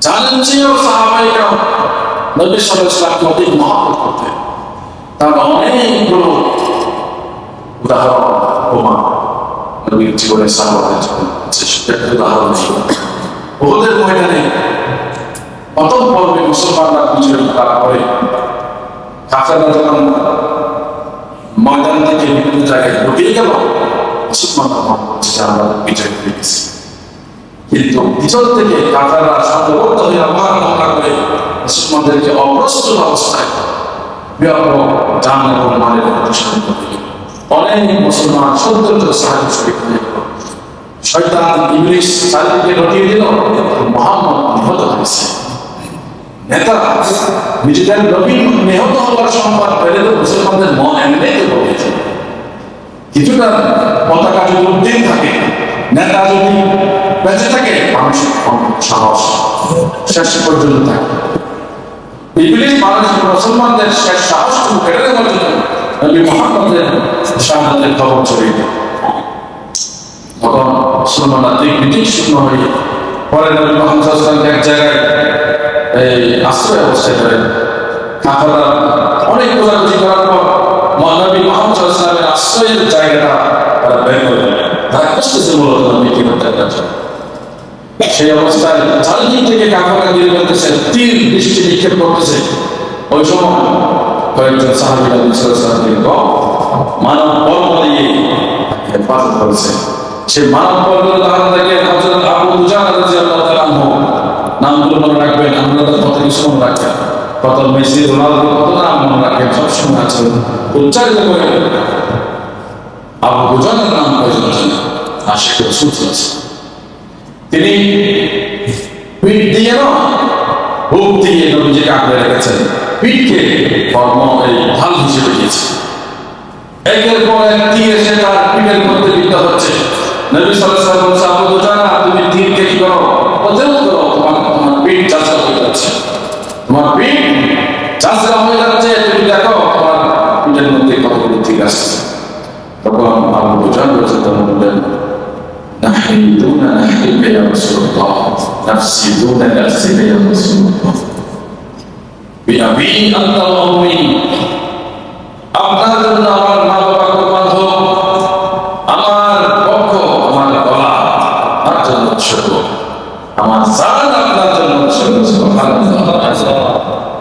জানেন চেয়েও সাহাবাইরা নবী সাল্লাল্লাহু আলাইহি ওয়াসাল্লামকে অধিক মহব্বত করতেন। তার অনেকগুলো উদাহরণ প্রমাণ নবীর জীবনে সাহাবাদের জীবনে সেটা উদাহরণ ছিল। উহুদের ময়দানে প্রথম পর্বে মুসলমানরা বিজয় লাভ করে কাফেররা যখন ময়দান থেকে বিভিন্ন জায়গায় ঢুকিয়ে গেল, মুসলমানরা মনে করছে যে আমরা বিজয় পেয়ে গেছি। কিন্তু ভিতর থেকে কাফেররা সতর্ক হয়ে হামলা করে মুসলমানদেরকে অপ্রস্তুত অবস্থায় ব্যাপক জান এবং মালের প্রতিষ্ঠান করে অনেক মুসলমান ৭০ জন সাহাবী শহীদ হয়ে গেল। শয়তান ইবলিস চারিদিকে রটিয়ে দিল, মুহাম্মদ নিহত হয়েছে। নেতা নিজেদের নবী নিহত হওয়ার সংবাদ পেলে তো মুসলমানদের মন এমনিতে বলেছে। কিছুটা পতাকা যদি উদ্দিন থাকে, নেতা যদি বেঁচে থাকে, মানুষের সাহস শেষ পর্যন্ত থাকে। ইবলিস মুসলমানদের শেষ সাহসটুকু কেটে দেওয়ার জন্য নবী মুহাম্মদের শাহাদাতের খবর ছড়িয়ে দেয়। তখন মুসলমানরা দিক শূন্য হয়ে পরে নবী মুহাম্মদ সাল্লাল্লাহু আলাইহি ওয়াসাল্লামকে এক জায়গায় আশ্রয় অবস্থায় করেন। কাফেররা অনেক খোঁজাখুঁজি করার পর নবী মুহাম্মদ সাল্লাল্লাহু আলাইহি ওয়াসাল্লামের আশ্রয়ের জায়গাটা তারা বের করে দেয়। তারা খুঁজতেছে মূলত নবীকে হত্যা করার জন্য। সেই অবস্থায় চারিদিক থেকে কাফেররা গিয়ে বলতেছে, তীর বৃষ্টি নিক্ষেপ করতেছে। ওই সময় কয়েকজন সাহাবী নবী সাল্লাল্লাহু আলাইহি ওয়াসাল্লামকে মানব বল দিয়ে হেফাজত করেছে। সেই মানব বলগুলো তারা থেকে হযরত আবু দুজানা রাদিয়াল্লাহু তাআলা আনহু, নামগুলো মনে রাখবেন, আমরা তো কত কিছু মনে রাখবেন, কত মেসি রোনালদো কত নাম মনে রাখবেন, সবসময় আছে উচ্চারিত করে আবু দুজানার নাম পর্যন্ত আশিক রাসূল আছে। তিনি পিঠ দিয়ে নয়, বুক দিয়ে নবীজিকে আঁকড়ে রেখেছেন, পিঠকে ঢাল হিসেবে দিয়েছে। একের পর এক তীর এসে তার পিঠের মধ্যে বিদ্ধ হচ্ছে। নবী সাল্লাল্লাহু আলাইহি ওয়াসাল্লাম বলছেন, আবু দুজানা তুমি তীরকে কি করো, প্রতিরোধ করো, তোমার পিঠ চাচা হয়ে যাচ্ছে, তোমার পিঠ চাচা হয়ে যাচ্ছে, তুমি দেখো তোমার পিঠের মধ্যে কতগুলো তীর আসছে। তখন আবু দুজানা বললেন, নাহরি দুনা নাহরিকা ইয়া রাসূলুল্লাহ, নাফসি দুনা নাফসিকা ইয়া রাসূলুল্লাহ, বিআবি আনতা ওয়া উম্মি, আপনার জন্য আমার মা বাবা কুরবান হোক, আমার পক্ষ, আমার গলা আপনার জন্য উৎসর্গ, আমার জান আপনার জন্য উৎসর্গ। সুবহানাল্লাহ,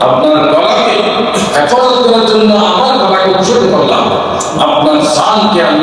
আপনার গলাকে হেফাজত করার জন্য আমার গলাকে উৎসর্গ করলাম, আপনার জানকে আমি